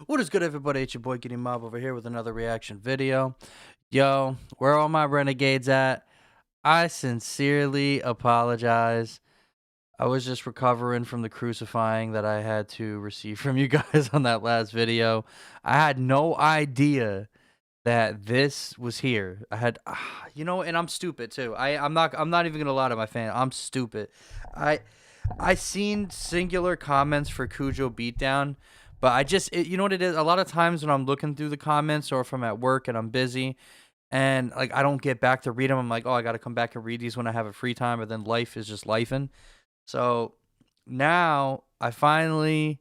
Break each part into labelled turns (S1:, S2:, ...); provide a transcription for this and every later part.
S1: What is good, everybody? It's your boy Gini-MOB over here with another reaction video. Yo, where are all my renegades at? I sincerely apologize. I was just recovering from the crucifying that I had to receive from you guys on that last video. I had no idea that this was here. I had, and I'm stupid too. I'm not even gonna lie to my fan. I'm stupid. I seen singular comments for Kujo Beatdown. But you know what it is? A lot of times when I'm looking through the comments or if I'm at work and I'm busy and like I don't get back to read them, I'm like, oh, I got to come back and read these when I have a free time. But then life is just lifing. So now I finally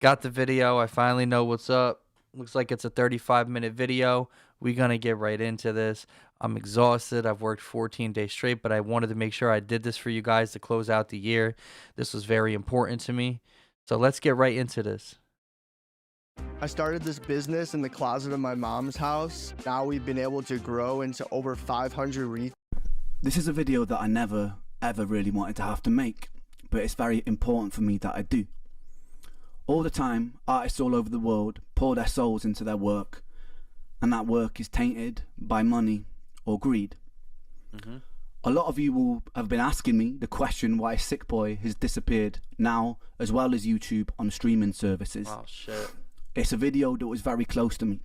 S1: got the video. I finally know what's up. Looks like it's a 35-minute video. We're going to get right into this. I'm exhausted. I've worked 14 days straight, but I wanted to make sure I did this for you guys to close out the year. This was very important to me. So let's get right into this.
S2: I started this business in the closet of my mom's house. Now we've been able to grow into over 500
S3: This is a video that I never, ever really wanted to have to make, but it's very important for me that I do. All the time, artists all over the world pour their souls into their work, and that work is tainted by money or greed. A lot of you will have been asking me the question why Sick Boy has disappeared now, as well as YouTube on streaming services.
S1: Oh, shit.
S3: It's a video that was very close to me.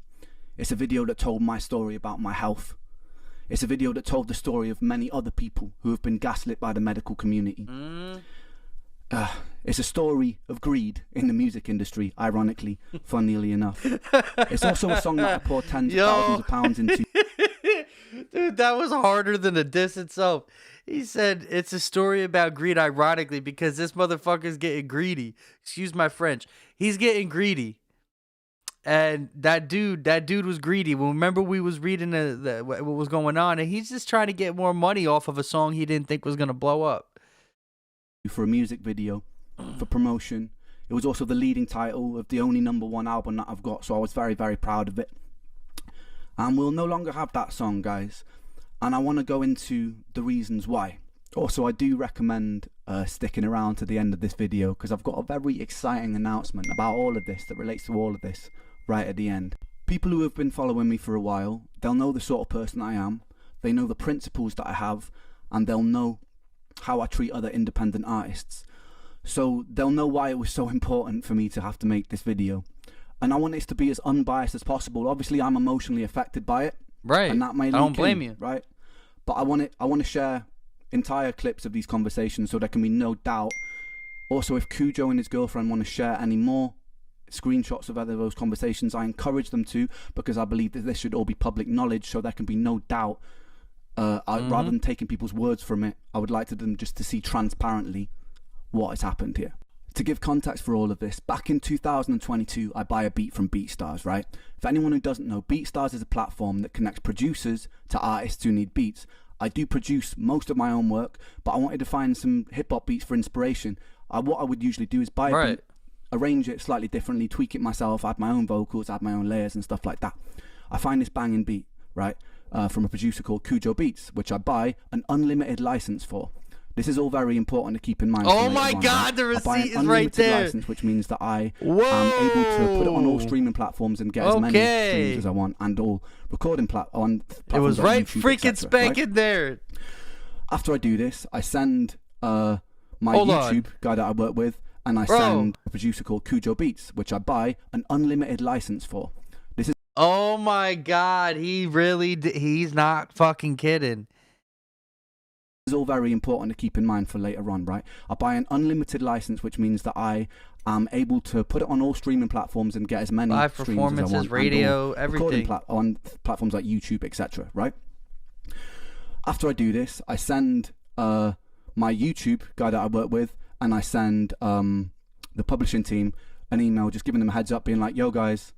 S3: It's a video that told my story about my health. It's a video that told the story of many other people who have been gaslit by the medical community. It's a story of greed in the music industry, ironically, funnily enough. It's also a song that I poured tens of thousands of pounds into.
S1: Dude, that was harder than the diss itself. He said it's a story about greed, ironically, because this motherfucker's getting greedy. Excuse my French. He's getting greedy. And that dude was greedy. Well, remember we was reading what was going on, and he's just trying to get more money off of a song he didn't think was going to blow up.
S3: For a music video, for promotion. It was also the leading title of the only #1 album that I've got, so I was very, very proud of it. And we'll no longer have that song, guys. And I want to go into the reasons why. Also, I do recommend sticking around to the end of this video, because I've got a very exciting announcement about all of this that relates to all of this right at the end. People who have been following me for a while, they'll know the sort of person I am. They know the principles that I have, and they'll know how I treat other independent artists. So they'll know why it was so important for me to have to make this video. And I want this to be as unbiased as possible. Obviously, I'm emotionally affected by it.
S1: Right.
S3: And that may
S1: I don't blame you.
S3: Right. But I want to share entire clips of these conversations so there can be no doubt. Also, if Kujo and his girlfriend want to share any more screenshots of other those conversations, I encourage them to, because I believe that this should all be public knowledge, so there can be no doubt. Rather than taking people's words from it, I would like them just to see transparently what has happened here. To give context for all of this, back in 2022, I buy a beat from BeatStars, right? For anyone who doesn't know, BeatStars is a platform that connects producers to artists who need beats. I do produce most of my own work, but I wanted to find some hip-hop beats for inspiration. What I would usually do is buy a beat, arrange it slightly differently, tweak it myself, add my own vocals, add my own layers and stuff like that. I find this banging beat, right, from a producer called KUJO Beats, which I buy an unlimited license for. This is all very important to keep in mind.
S1: Oh my God, the receipt is right there.
S3: License, which means that I am able to put it on all streaming platforms and get as many streams as I want, and all recording platforms.
S1: It was right
S3: YouTube,
S1: freaking spanking there.
S3: After I do this, I send my YouTube guy that I work with, and I send a producer called KUJO Beats, which I buy an unlimited license for. This is
S1: oh my God, he's not fucking kidding.
S3: This is all very important to keep in mind for later on, right? I buy an unlimited license, which means that I am able to put it on all streaming platforms and get as many
S1: live
S3: streams as I want.
S1: performances, radio, everything.
S3: On platforms like YouTube, etc., right? After I do this, I send my YouTube guy that I work with, and I send the publishing team an email just giving them a heads up, being like, yo guys,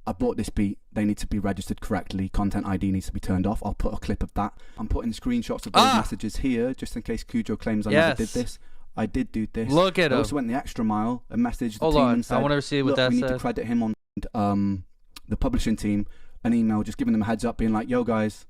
S3: I bought this beat, they need to be registered correctly, content ID needs to be turned off. I'll put a clip of that. I'm putting screenshots of those messages here, just in case Kujo claims I never did this. I did do this.
S1: Look at him.
S3: I also went the extra mile and messaged the team and said,
S1: I want to see what that
S3: we
S1: said.
S3: need to credit him on the publishing team, an email just giving them a heads up, being like, yo guys,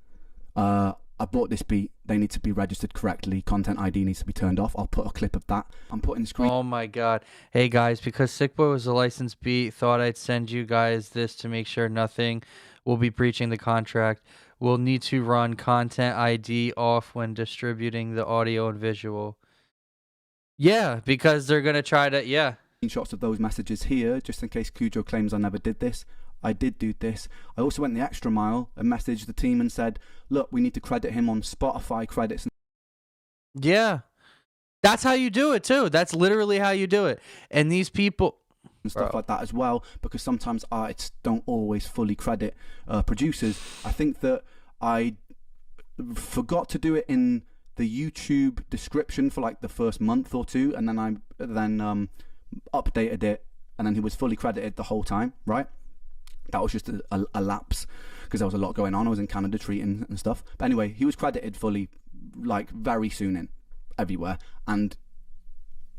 S3: I I bought this beat. They need to be registered correctly. Content ID needs to be turned off. I'll put a clip of that. I'm putting screen.
S1: Oh my god. Hey guys, because Sick Boy was a licensed beat, thought I'd send you guys this to make sure nothing will be breaching the contract. We'll need to run Content ID off when distributing the audio and visual. Yeah, because they're going to try to, yeah.
S3: Screenshots of those messages here, just in case Kujo claims I never did this. I did do this. I also went the extra mile and messaged the team and said, look, we need to credit him on Spotify credits.
S1: Yeah. That's how you do it too. That's literally how you do it. And these people
S3: and stuff like that as well, because sometimes artists don't always fully credit producers. I think that I forgot to do it in the YouTube description for like the first month or two, and then I updated it, and then he was fully credited the whole time, right? That was just a lapse because there was a lot going on. I was in Canada treating and stuff. But anyway, he was credited fully, like very soon in everywhere. And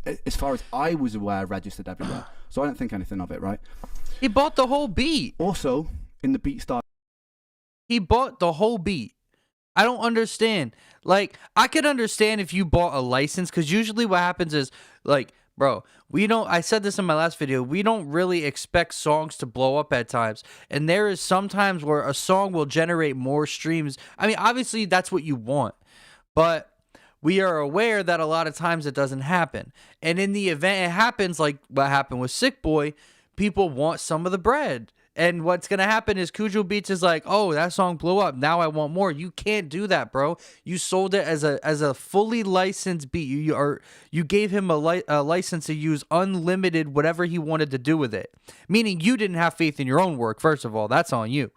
S3: as far as I was aware, registered everywhere. So I don't think anything of it, right?
S1: He bought the whole beat.
S3: Also, in the BeatStars,
S1: he bought the whole beat. I don't understand. Like, I could understand if you bought a license, because usually what happens is, like, bro, we don't, I said this in my last video, we don't really expect songs to blow up at times. And there is sometimes where a song will generate more streams. I mean, obviously that's what you want, but we are aware that a lot of times it doesn't happen. And in the event it happens, like what happened with Sick Boy, people want some of the bread. And what's going to happen is Kujo Beats is like, oh, that song blew up. Now I want more. You can't do that, bro. You sold it as a fully licensed beat. You gave him a license to use unlimited whatever he wanted to do with it. Meaning you didn't have faith in your own work, first of all. That's on you.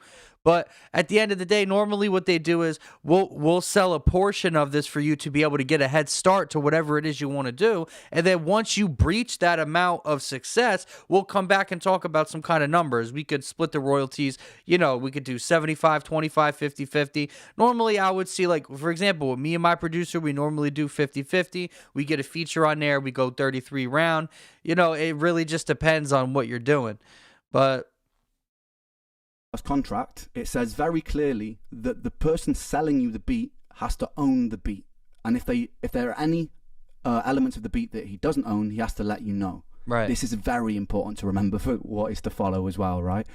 S1: But at the end of the day, normally what they do is we'll sell a portion of this for you to be able to get a head start to whatever it is you want to do. And then once you breach that amount of success, we'll come back and talk about some kind of numbers. We could split the royalties. You know, we could do 75, 25, 50, 50. Normally, I would see, like, for example, with me and my producer, we normally do 50, 50. We get a feature on there. We go 33 round. You know, it really just depends on what you're doing. But
S3: contract, it says very clearly that the person selling you the beat has to own the beat, and if there are any elements of the beat that he doesn't own, he has to let you know.
S1: Right.
S3: This is very important to remember for what is to follow as well, right?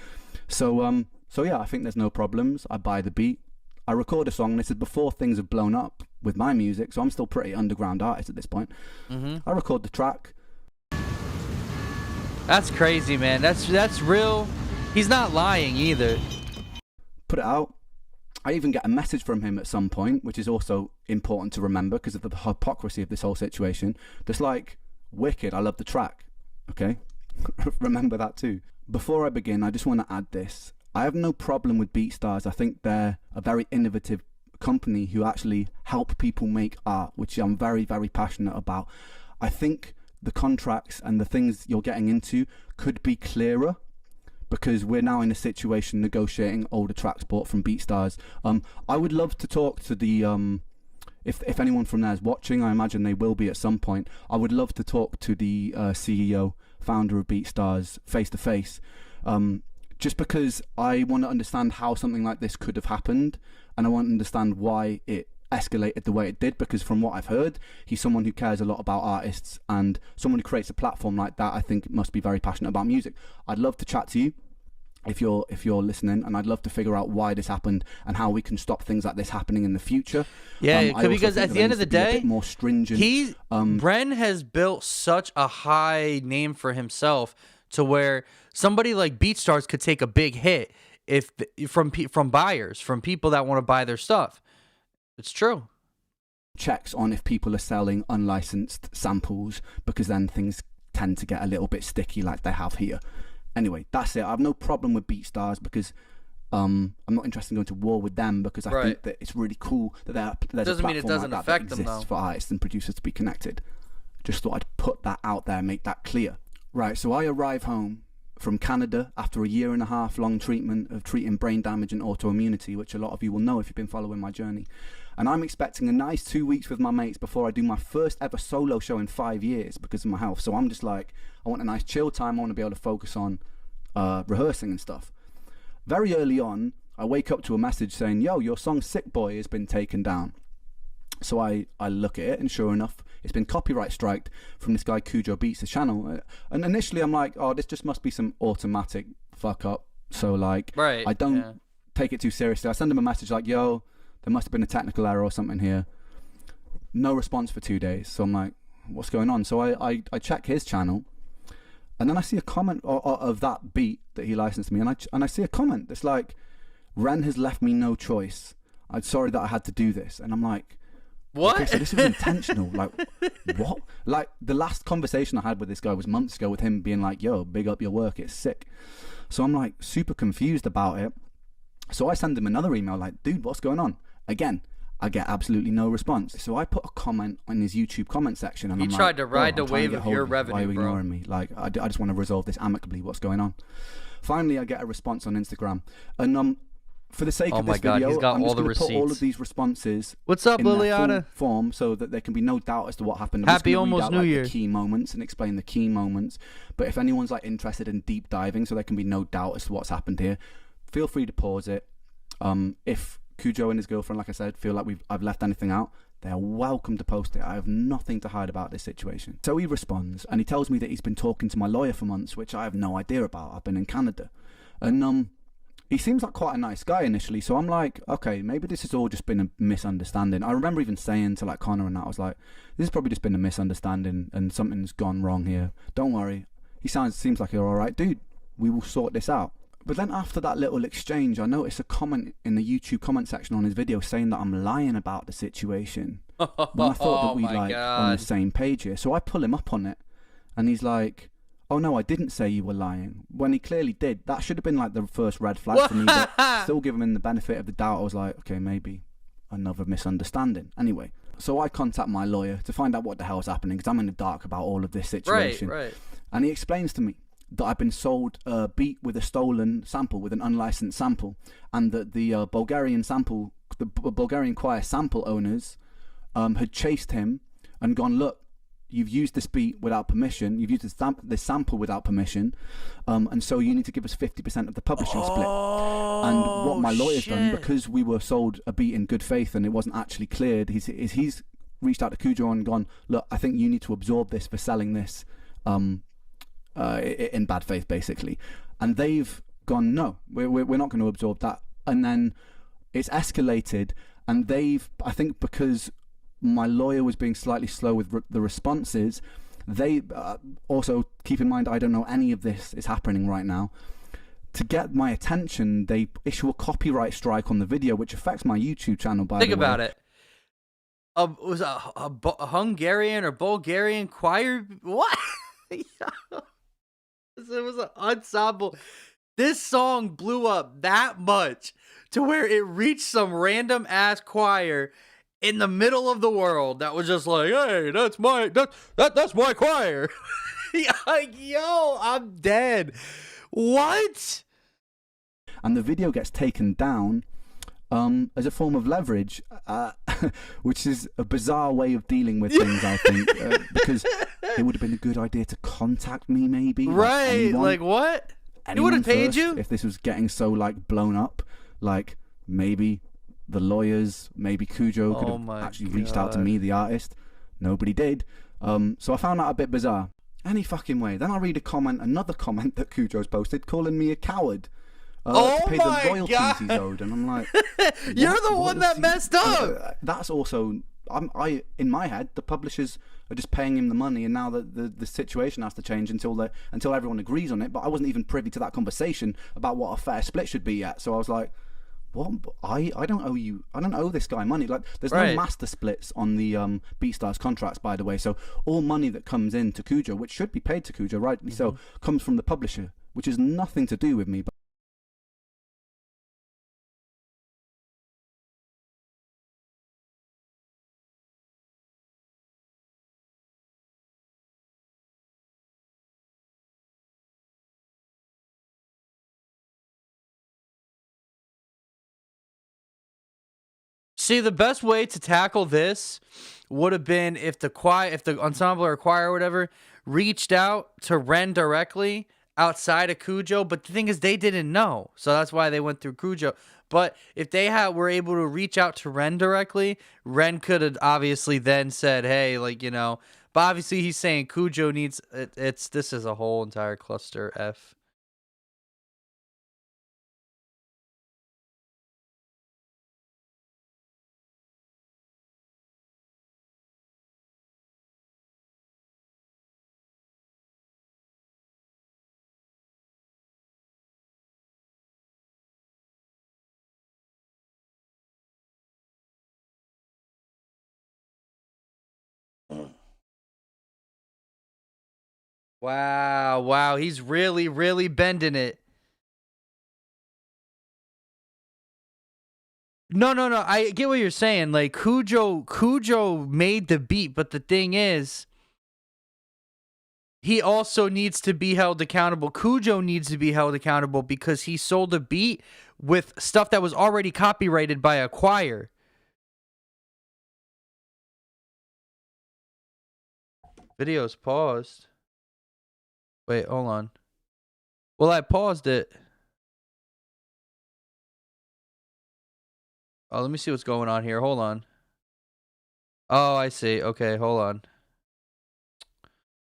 S3: So yeah, I think there's no problems. I buy the beat, I record a song. This is before things have blown up with my music, so I'm still pretty underground artist at this point. I record the track.
S1: That's crazy, man. That's real. He's not lying either.
S3: Put it out. I even get a message from him at some point, which is also important to remember because of the hypocrisy of this whole situation. Just like, wicked, I love the track. Okay? Remember that too. Before I begin, I just want to add this. I have no problem with BeatStars. I think they're a very innovative company who actually help people make art, which I'm very, very passionate about. I think the contracts and the things you're getting into could be clearer, because we're now in a situation negotiating older tracks bought from BeatStars. I would love to talk to the, if anyone from there is watching, I imagine they will be at some point, I would love to talk to the CEO, founder of BeatStars, face to face, just because I want to understand how something like this could have happened, and I want to understand why it escalated the way it did, because from what I've heard, he's someone who cares a lot about artists, and someone who creates a platform like that, I think must be very passionate about music. I'd love to chat to you if you're listening, and I'd love to figure out why this happened and how we can stop things like this happening in the future.
S1: Yeah, because at the end of the day,
S3: a bit more stringent.
S1: Bren has built such a high name for himself to where somebody like BeatStars could take a big hit from buyers, from people that want to buy their stuff. It's true.
S3: Checks on if people are selling unlicensed samples, because then things tend to get a little bit sticky like they have here. Anyway, that's it. I have no problem with BeatStars because I'm not interested in going to war with them, because I think that it's really cool that there's
S1: doesn't
S3: a
S1: mean it
S3: platform
S1: doesn't
S3: like that
S1: affect
S3: that
S1: them,
S3: exists
S1: though.
S3: for artists and producers to be connected. Just thought I'd put that out there, make that clear. Right, so I arrive home from Canada after a 1.5 year long treatment of treating brain damage and autoimmunity, which a lot of you will know if you've been following my journey. And I'm expecting a nice 2 weeks with my mates before I do my first ever solo show in 5 years because of my health. So I'm just like, I want a nice chill time. I want to be able to focus on rehearsing and stuff. Very early on, I wake up to a message saying, yo, your song Sick Boy has been taken down. So I look at it, and sure enough, it's been copyright striked from this guy Kujo Beats' channel. And initially I'm like, oh, this just must be some automatic fuck up. So like, I don't take it too seriously. I send him a message like, yo, there must have been a technical error or something here. No response for 2 days. So I'm like, what's going on? So I check his channel, and then I see a comment of that beat that he licensed me, and I see a comment that's like, Ren has left me no choice. I'm sorry that I had to do this. And I'm like,
S1: what?
S3: Okay, so this was intentional. Like, what? Like, the last conversation I had with this guy was months ago, with him being like, yo, big up your work, it's sick. So I'm like super confused about it. So I send him another email like, dude, what's going on? Again, I get absolutely no response. So I put a comment on his YouTube comment section, and
S1: he
S3: I'm
S1: tried
S3: like,
S1: to ride the
S3: I'm trying to
S1: wave
S3: get
S1: of
S3: hold
S1: your
S3: you.
S1: revenue,
S3: Why are you
S1: bro?
S3: ignoring me? Like, I just want to resolve this amicably. What's going on? Finally, I get a response on Instagram, and for the sake of this video,
S1: he's got
S3: I'm
S1: all
S3: just
S1: the
S3: going to put all
S1: receipts.
S3: of these responses
S1: What's up,
S3: in their
S1: Liliana?
S3: full form, so that there can be no doubt as to what happened. I'm
S1: Happy
S3: just gonna read
S1: almost
S3: out,
S1: New
S3: like,
S1: Year.
S3: the key moments and explain the key moments. But if anyone's like interested in deep diving, so there can be no doubt as to what's happened here, feel free to pause it. If Kujo and his girlfriend, like I said, feel like I've left anything out, they are welcome to post it. I have nothing to hide about this situation. So he responds, and he tells me that he's been talking to my lawyer for months, which I have no idea about. I've been in Canada, and he seems like quite a nice guy initially. So I'm like, okay, maybe this has all just been a misunderstanding. I remember even saying to like Connor and that, I was like, this has probably just been a misunderstanding, and something's gone wrong here. Don't worry. He seems like you're all right, dude. We will sort this out. But then after that little exchange, I noticed a comment in the YouTube comment section on his video saying that I'm lying about the situation. When I thought that we on the same page here. So I pull him up on it, and he's like, oh no, I didn't say you were lying. When he clearly did. That should have been like the first red flag for me, but still giving him the benefit of the doubt. I was like, okay, maybe another misunderstanding. Anyway, so I contact my lawyer to find out what the hell's happening, because I'm in the dark about all of this situation.
S1: Right.
S3: And he explains to me that I've been sold a beat with a stolen sample, with an unlicensed sample, and that the Bulgarian choir sample owners had chased him and gone, look, you've used this beat without permission, you've used this sample without permission, and so you need to give us 50% of the publishing split. And what my lawyer's done, because we were sold a beat in good faith and it wasn't actually cleared, he's reached out to Kujo and gone, look, I think you need to absorb this for selling this in bad faith, basically. And they've gone, no, we're not going to absorb that. And then it's escalated, and I think because my lawyer was being slightly slow with the responses, they also, keep in mind, I don't know any of this is happening right now. To get my attention, they issue a copyright strike on the video, which affects my YouTube channel, by the way.
S1: Think about it. Was a Hungarian or Bulgarian choir? What? It was an ensemble. This song blew up that much to where it reached some random ass choir in the middle of the world that was just like, hey, that's my choir. Like, yo, I'm dead. What?
S3: And the video gets taken down as a form of leverage, which is a bizarre way of dealing with things, I think, because it would have been a good idea to contact me, maybe.
S1: Right, like what? He would have paid you?
S3: If this was getting so, like, blown up, like, maybe the lawyers, maybe Kujo could have actually reached out to me, the artist. Nobody did. So I found that a bit bizarre. Any fucking way. Then I read another comment that Kujo's posted, calling me a coward. To pay the royalties he's owed, and I'm like,
S1: you're the one that messed up.
S3: That's also, in my head, the publishers are just paying him the money, and now the situation has to change until everyone agrees on it. But I wasn't even privy to that conversation about what a fair split should be yet. So I was like, what? I don't owe you. I don't owe this guy money. Like, there's no master splits on the BeatStars contracts, by the way. So all money that comes in to Kujo, which should be paid to Kujo, rightly so, comes from the publisher, which has nothing to do with me.
S1: See, the best way to tackle this would have been if the ensemble or choir or whatever reached out to Ren directly outside of Kujo. But the thing is, they didn't know, so that's why they went through Kujo. But if they were able to reach out to Ren directly, Ren could have obviously then said, hey, like, you know, but obviously he's saying Kujo needs this is a whole entire cluster F. Wow, he's really, really bending it. No, I get what you're saying. Like Kujo made the beat, but the thing is, he also needs to be held accountable. Kujo needs to be held accountable because he sold a beat with stuff that was already copyrighted by a choir. Video's paused. Wait, hold on. Well, I paused it. Oh, let me see what's going on here. Hold on. Oh, I see. Okay, hold on.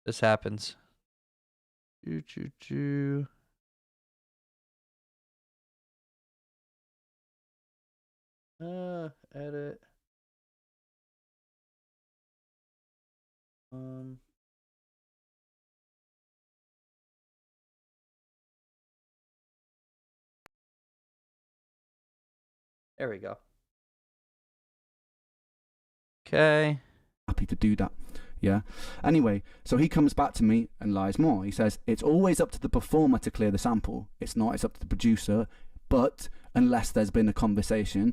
S1: This happens. Choo. Edit. There we go. Okay.
S3: Happy to do that. Yeah. Anyway, so he comes back to me and lies more. He says, it's always up to the performer to clear the sample. It's not, it's up to the producer. But unless there's been a conversation.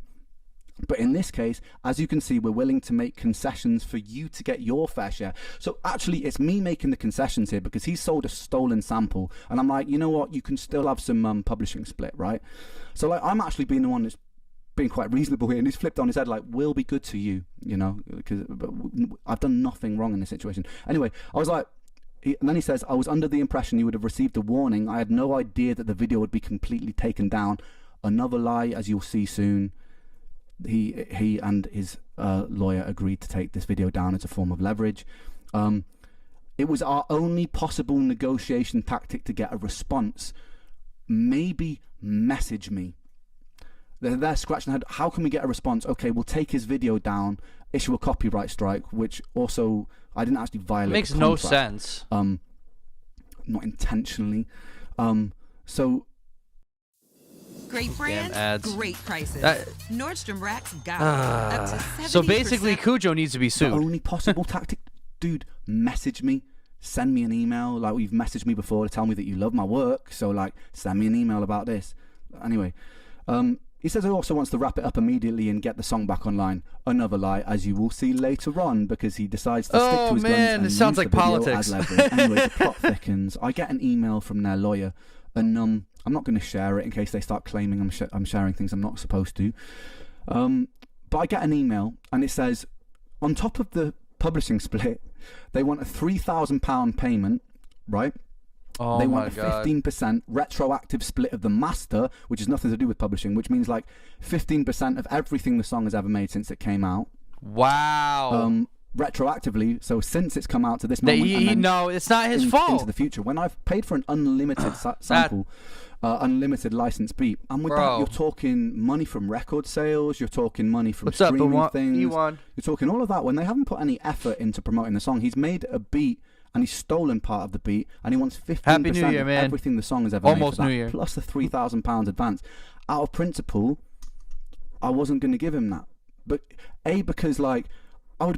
S3: But in this case, as you can see, we're willing to make concessions for you to get your fair share. So actually, it's me making the concessions here because he sold a stolen sample. And I'm like, you know what? You can still have some publishing split, right? So like, I'm actually being the one that's being quite reasonable here, and he's flipped on his head like, we'll be good to you, you know, because I've done nothing wrong in this situation. Anyway, I was like, and then he says, I was under the impression you would have received a warning. I had no idea that the video would be completely taken down. Another lie, as you'll see soon. He and his lawyer agreed to take this video down as a form of leverage. It was our only possible negotiation tactic to get a response. Maybe message me. They're scratching their head. How can we get a response? Okay, we'll take his video down, issue a copyright strike, which also I didn't actually violate.
S1: Makes no sense.
S3: Not intentionally. So
S4: great brands,
S1: ads.
S4: Great prices. Nordstrom Rack's got up to 70%.
S1: So basically, Kujo needs to be sued.
S3: The only possible tactic, dude. Message me. Send me an email. Like, you've messaged me before to tell me that you love my work. So like, send me an email about this. Anyway. He says he also wants to wrap it up immediately and get the song back online. Another lie, as you will see later on, because he decides to stick to his guns and
S1: it sounds
S3: use
S1: like
S3: the video
S1: politics.
S3: as leverage. Anyway, the plot thickens. I get an email from their lawyer, and I'm not going to share it in case they start claiming I'm sharing things I'm not supposed to. But I get an email, and it says, on top of the publishing split, they want a £3,000 payment, right?
S1: Oh,
S3: they want a
S1: God.
S3: 15% retroactive split of the master, which has nothing to do with publishing, which means like 15% of everything the song has ever made since it came out.
S1: Wow.
S3: Retroactively, so since it's come out to this moment,
S1: no, it's not his fault.
S3: Into the future, when I've paid for an unlimited sample, unlimited license beat, and with that, you're talking money from record sales, you're talking money from streaming things, you're talking all of that. When they haven't put any effort into promoting the song, he's made a beat. And he's stolen part of the beat, and he wants 15% of everything the song has ever made for that, plus the £3,000 advance. Out of principle, I wasn't going to give him that. But because like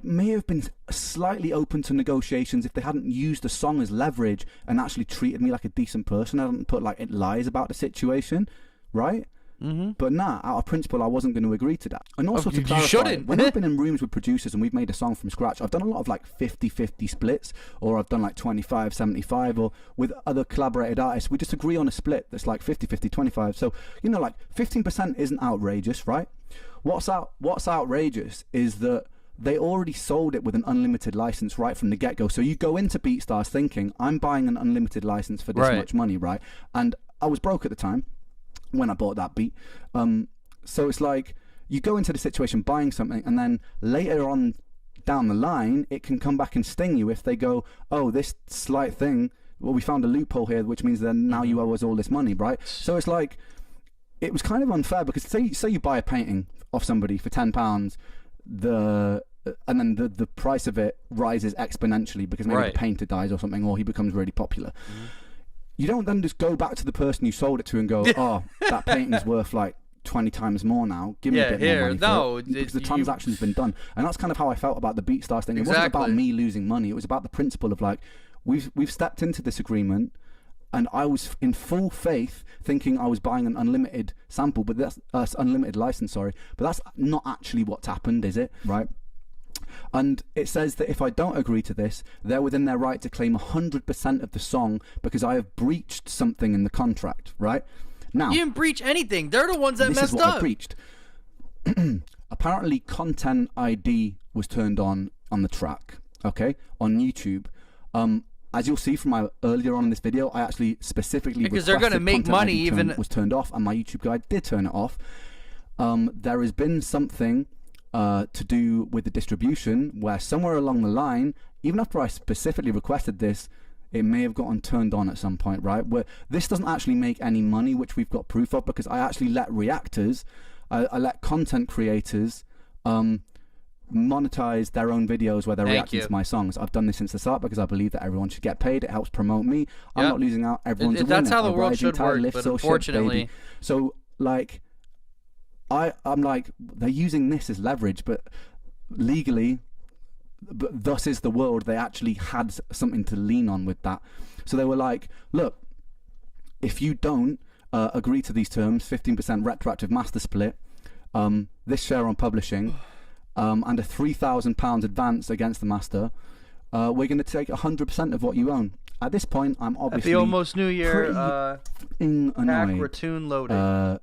S3: may have been slightly open to negotiations if they hadn't used the song as leverage and actually treated me like a decent person. I hadn't put like it lies about the situation, right?
S1: Mm-hmm.
S3: But out of principle, I wasn't going to agree to that. And also to clarify, when I've been in rooms with producers and we've made a song from scratch, I've done a lot of like 50-50 splits, or I've done like 25-75, or with other collaborated artists, we just agree on a split that's like 50-50, 25. So, you know, like 15% isn't outrageous, right? What's outrageous is that they already sold it with an unlimited license right from the get-go. So you go into BeatStars thinking, I'm buying an unlimited license for this much money, right? And I was broke at the time when I bought that beat. So it's like you go into the situation buying something, and then later on down the line, it can come back and sting you if they go, oh, this slight thing, well, we found a loophole here, which means that now you owe us all this money, right? So it's like, it was kind of unfair, because say you buy a painting off somebody for £10, and then the price of it rises exponentially because maybe the painter dies or something, or he becomes really popular. You don't then just go back to the person you sold it to and go, oh, that painting's worth like 20 times more now. Give me a bit more money for it, because the transaction's been done. And that's kind of how I felt about the BeatStars thing. It wasn't about me losing money. It was about the principle of like, we've stepped into this agreement, and I was in full faith thinking I was buying an unlimited sample, but that's unlimited license, sorry. But that's not actually what's happened, is it? Right? And it says that if I don't agree to this, they're within their right to claim 100% of the song because I have breached something in the contract, right? Now,
S1: you didn't breach anything. They're the ones that
S3: messed
S1: messed
S3: up. This is what
S1: up.
S3: I breached. Apparently, Content ID was turned on the track, okay, on YouTube. As you'll see from my earlier on in this video, I actually specifically
S1: because they're going to make
S3: Content
S1: money
S3: ID
S1: even
S3: was turned off, and my YouTube guide did turn it off. There has been something to do with the distribution where somewhere along the line, even after I specifically requested this, it may have gotten turned on at some point, right? Where this doesn't actually make any money, which we've got proof of, because I actually let reactors, I let content creators monetize their own videos where they're reacting to my songs. I've done this since the start because I believe that everyone should get paid. It helps promote me. I'm not losing out. Everyone's a winner.
S1: That's how the world should work, but unfortunately...
S3: So, like, I'm like, they're using this as leverage, but legally... But thus is the world. They actually had something to lean on with that. So they were like, look, if you don't agree to these terms, 15% retroactive master split, this share on publishing, and a £3,000 advance against the master, we're going to take 100% of what you own. At this point, I'm obviously
S1: at the almost New Year
S3: annoyed,
S1: ratoon loading.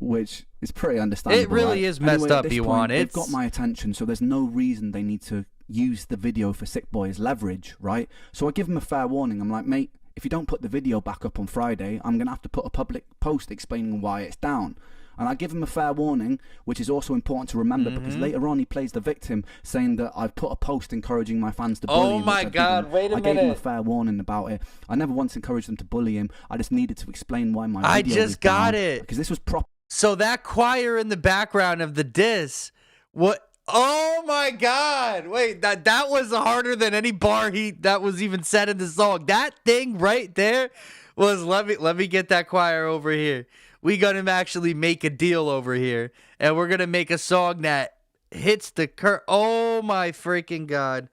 S3: Which is pretty understandable.
S1: It really is messed up, Ewan.
S3: They've got my attention, so there's no reason they need to use the video for Sick Boy as leverage, right? So I give them a fair warning. I'm like, mate, if you don't put the video back up on Friday, I'm going to have to put a public post explaining why it's down. And I give him a fair warning, which is also important to remember, because later on he plays the victim, saying that I've put a post encouraging my fans to bully him.
S1: Oh my God, wait a minute.
S3: I gave him a fair warning about it. I never once encouraged them to bully him. I just needed to explain why my video was down, because this was proper.
S1: So that choir in the background of the diss, what? Oh my God! Wait, that was harder than any bar that was even said in the song. That thing right there was let me get that choir over here. We gonna actually make a deal over here, and we're gonna make a song that hits the Oh my freaking God!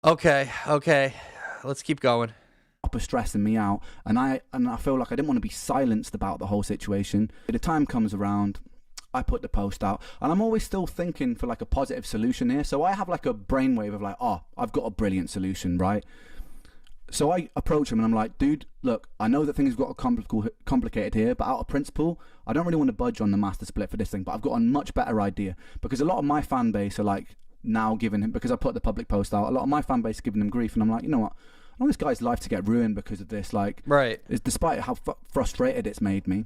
S1: Okay, let's keep going.
S3: Stressing me out, and I feel like I didn't want to be silenced about the whole situation. But the time comes around, I put the post out, and I'm always still thinking for like a positive solution here. So I have like a brainwave of like, oh, I've got a brilliant solution, right? So I approach him and I'm like, dude, look, I know that things got complicated here, but out of principle, I don't really want to budge on the master split for this thing, but I've got a much better idea, because a lot of my fan base are like now giving him, because I put the public post out, a lot of my fan base is giving him grief, and I'm like, you know what? I want this guy's life to get ruined because of this. Like, despite how frustrated it's made me,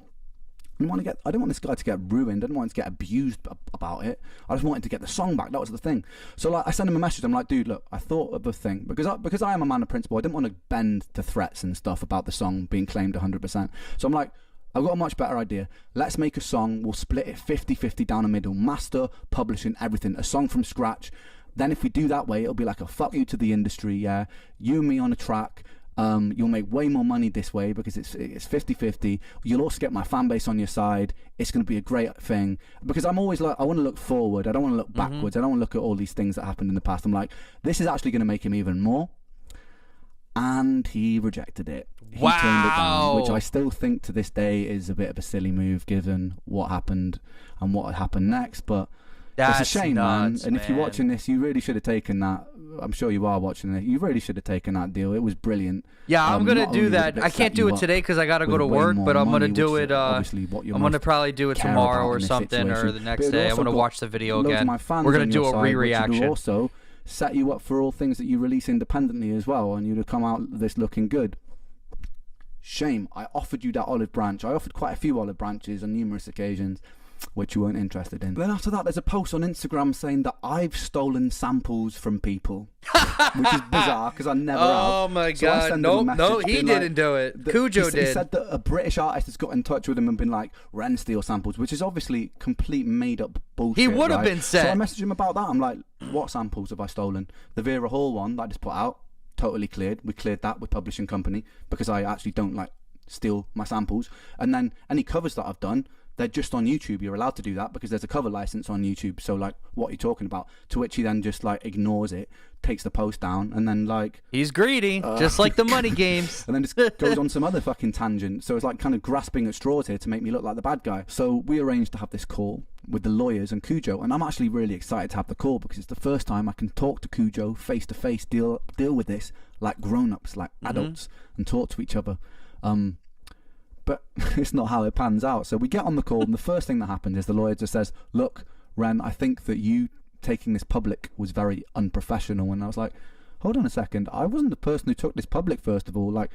S3: I don't want this guy to get ruined. I don't want him to get abused about it. I just wanted to get the song back. That was the thing. So like, I sent him a message. I'm like, dude, look, I thought of a thing, because I am a man of principle. I didn't want to bend to threats and stuff about the song being claimed 100%. So I'm like, I've got a much better idea. Let's make a song. We'll split it 50-50 down the middle. Master, publishing, everything. A song from scratch. Then if we do that way, it'll be like a fuck you to the industry, yeah? You and me on a track. You'll make way more money this way because it's 50-50. You'll also get my fan base on your side. It's going to be a great thing. Because I'm always like, I want to look forward. I don't want to look backwards. I don't want to look at all these things that happened in the past. I'm like, this is actually going to make him even more. And he rejected it. He turned it down, which I still think to this day is a bit of a silly move given what happened and what happened next. But it's a shame, man. And if you're watching this, you really should have taken that. I'm sure you are watching it. You really should have taken that deal. It was brilliant.
S1: Yeah, I'm gonna do that. I can't do it today because I gotta go to work, but I'm gonna do it. I'm gonna probably do it tomorrow or something, or the next day. I'm gonna watch the video again. We're gonna do a re-reaction.
S3: Also set you up for all things that you release independently as well, and you'd have come out this looking good. Shame. I offered you that olive branch. I offered quite a few olive branches on numerous occasions. which you weren't interested in. Then after that, there's a post on Instagram saying that I've stolen samples from people, which is bizarre because I never have.
S1: Oh my
S3: So I
S1: God!
S3: send him a
S1: No,
S3: message
S1: he
S3: being
S1: didn't do it. Kujo did.
S3: He said that a British artist has got in touch with him and been like, Ren steal samples, which is obviously complete made up bullshit.
S1: He would have
S3: right?
S1: been set.
S3: So I messaged him about that. I'm like, what samples have I stolen? The Vera Hall one that I just put out, totally cleared. We cleared that with publishing company because I actually don't like steal my samples. And then any covers that I've done, they're just on YouTube. You're allowed to do that because there's a cover license on YouTube. So like, what are you talking about? To which he then just like ignores it, takes the post down, and then like
S1: He's greedy, just like the money games.
S3: and then just goes on some other fucking tangent. So it's like kind of grasping at straws here to make me look like the bad guy. So we arranged to have this call with the lawyers and Kujo, and I'm actually really excited to have the call because it's the first time I can talk to Kujo face to face, deal with this like grown-ups, like adults, and talk to each other. But it's not how it pans out. So we get on the call, and the first thing that happens is the lawyer just says, look, Ren, I think that you taking this public was very unprofessional. And I was like, hold on a second. I wasn't the person who took this public, first of all. Like,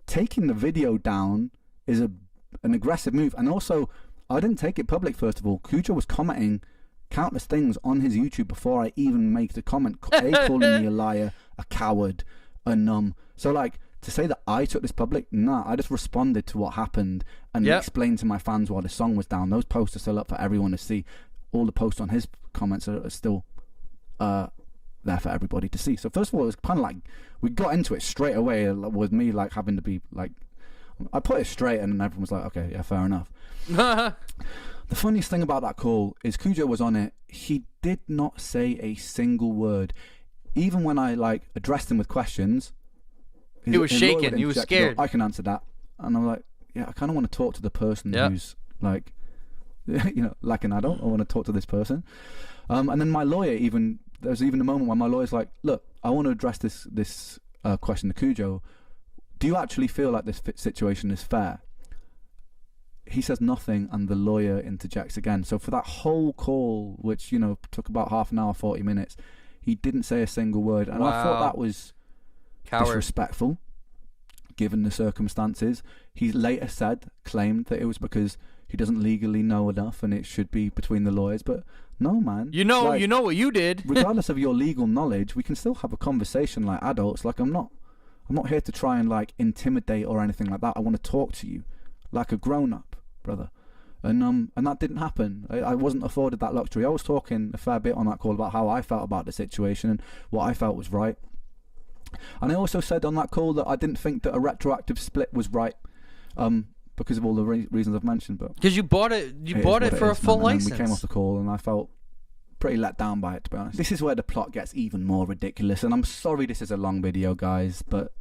S3: taking the video down is an aggressive move. And also, I didn't take it public, first of all. Kujo was commenting countless things on his YouTube before I even make the comment. Calling me a liar, a coward, a numb. So, like, to say that I took this public, nah, I just responded to what happened and explained to my fans why the song was down. Those posts are still up for everyone to see. All the posts on his comments are still there for everybody to see. So first of all, it was kind of like we got into it straight away with me like having to be like, I put it straight and everyone was like, okay, yeah, fair enough. The funniest thing about that call is Kujo was on it. He did not say a single word. Even when I like addressed him with questions,
S1: He was shaking. He was scared.
S3: I can answer that. And I'm like, yeah, I kind of want to talk to the person who's like, you know, like an adult. I want to talk to this person. And then my lawyer there's even a moment where my lawyer's like, look, I want to address this question to Kujo. Do you actually feel like this situation is fair? He says nothing, and the lawyer interjects again. So for that whole call, which, you know, took about half an hour, 40 minutes, he didn't say a single word. And I thought that was disrespectful, given the circumstances. He later claimed that it was because he doesn't legally know enough and it should be between the lawyers. But no, man.
S1: You know what you did.
S3: Regardless of your legal knowledge, we can still have a conversation like adults. Like, I'm not here to try and like intimidate or anything like that. I want to talk to you like a grown-up, brother. And that didn't happen. I wasn't afforded that luxury. I was talking a fair bit on that call about how I felt about the situation and what I felt was right. And I also said on that call that I didn't think that a retroactive split was right, because of all the reasons I've mentioned. But
S1: because you bought it for a full license.
S3: We came off the call, and I felt pretty let down by it, to be honest. This is where the plot gets even more ridiculous, and I'm sorry this is a long video, guys, but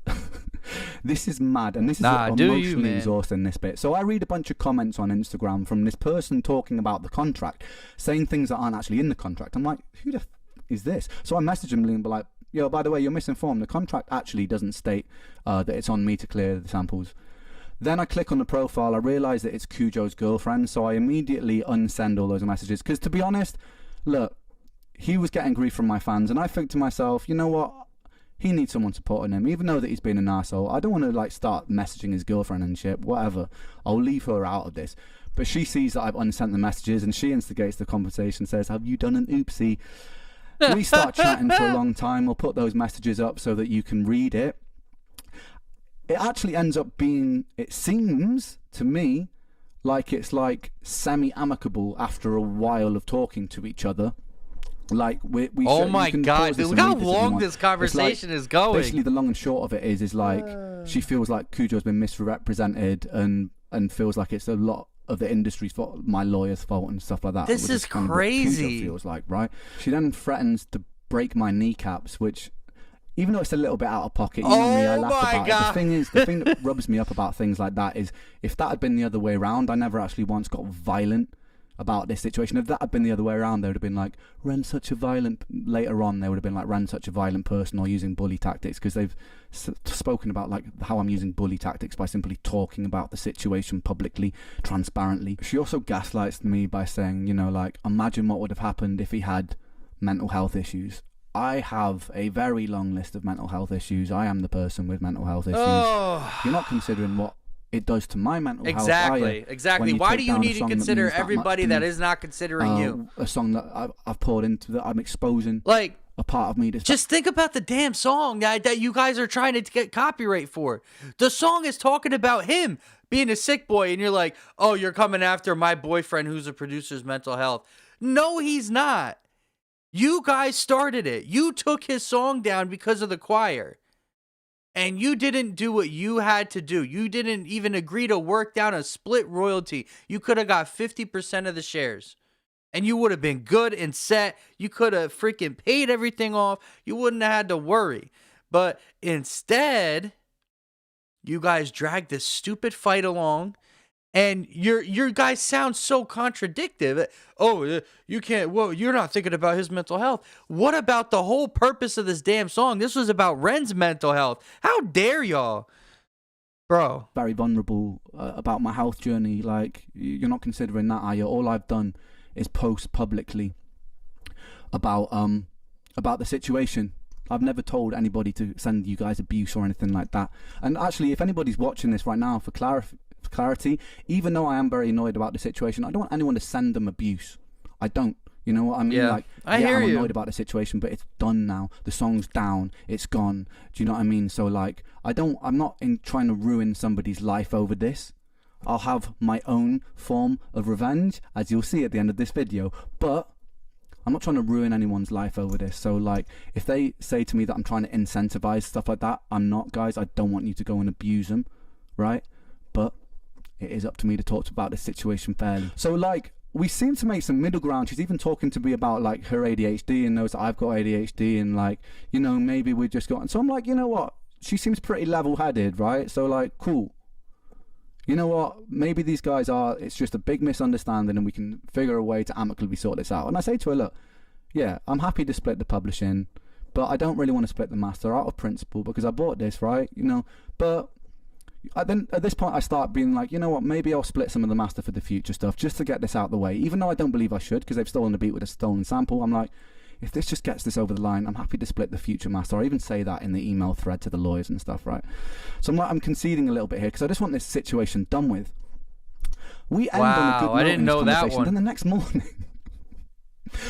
S3: this is mad, and this is emotionally exhausting, this bit. So I read a bunch of comments on Instagram from this person talking about the contract, saying things that aren't actually in the contract. I'm like, who the f is this? So I messaged him and be like, yo, by the way, you're misinformed. The contract actually doesn't state that it's on me to clear the samples. Then I click on the profile. I realise that it's Kujo's girlfriend, so I immediately unsend all those messages. Because to be honest, look, he was getting grief from my fans, and I think to myself, you know what? He needs someone supporting him, even though that he's been an arsehole. I don't want to like start messaging his girlfriend and shit, whatever. I'll leave her out of this. But she sees that I've unsent the messages, and she instigates the conversation, says, have you done an oopsie? We start chatting for a long time. We'll put those messages up so that you can read it. It actually ends up being, it seems to me, like it's like semi-amicable after a while of talking to each other. Like we
S1: oh my God, look how long this conversation is going.
S3: Basically, the long and short of it is like she feels like Kujo's been misrepresented and feels like it's a lot of the industry's fault, my lawyer's fault and stuff like that.
S1: This is crazy.
S3: Kujo feels like, right? She then threatens to break my kneecaps, which, even though it's a little bit out of pocket, you know me, I laugh about it. The thing is, the thing that rubs me up about things like that is, if that had been the other way around, I never actually once got violent about this situation. If that had been the other way around, they would have been like, Ren's such a violent, later on they would have been like, Ren's such a violent person, or using bully tactics, because they've spoken about like how I'm using bully tactics by simply talking about the situation publicly, transparently. She also gaslights me by saying, you know, like, imagine what would have happened if he had mental health issues. I have a very long list of mental health issues. I am the person with mental health issues. You're not considering what it does to my mental health.
S1: Exactly. Why do you need to consider everybody that is not considering you?
S3: A song that I've poured into, that I'm exposing
S1: like
S3: a part of me.
S1: Just think about the damn song that you guys are trying to get copyright for. The song is talking about him being a sick boy, and you're like, oh, you're coming after my boyfriend who's a producer's mental health. No, he's not. You guys started it. You took his song down because of the choir. And you didn't do what you had to do. You didn't even agree to work down a split royalty. You could have got 50% of the shares. And you would have been good and set. You could have freaking paid everything off. You wouldn't have had to worry. But instead, you guys dragged this stupid fight along. And your guys sound so contradictory. Oh, you can't. Well, you're not thinking about his mental health. What about the whole purpose of this damn song? This was about Ren's mental health. How dare y'all, bro? Very
S3: vulnerable about my health journey. Like, you're not considering that, are you? All I've done is post publicly about the situation. I've never told anybody to send you guys abuse or anything like that. And actually, if anybody's watching this right now, for clarity, even though I am very annoyed about the situation, I don't want anyone to send them abuse. I don't. You know what I mean?
S1: Yeah,
S3: like,
S1: I'm
S3: annoyed about the situation, but it's done now. The song's down. It's gone. Do you know what I mean? So, like, I'm not trying to ruin somebody's life over this. I'll have my own form of revenge, as you'll see at the end of this video. But I'm not trying to ruin anyone's life over this. So, like, if they say to me that I'm trying to incentivize stuff like that, I'm not, guys. I don't want you to go and abuse them, right? But it is up to me to talk about this situation fairly. So, like, we seem to make some middle ground. She's even talking to me about, like, her ADHD and knows that I've got ADHD, and, like, you know, maybe we just got... And so I'm like, you know what? She seems pretty level-headed, right? So, like, cool. You know what? Maybe these guys are... It's just a big misunderstanding, and we can figure a way to amicably sort this out. And I say to her, look, yeah, I'm happy to split the publishing, but I don't really want to split the master out of principle because I bought this, right? You know, but... Then at this point I start being like, you know what, maybe I'll split some of the master for the future stuff just to get this out of the way, even though I don't believe I should because they've stolen the beat with a stolen sample. I'm like, if this just gets this over the line, I'm happy to split the future master. I even say that in the email thread to the lawyers and stuff, right? So I'm like, I'm conceding a little bit here because I just want this situation done with. We end on a good note.
S1: I didn't know that one.
S3: Then the next morning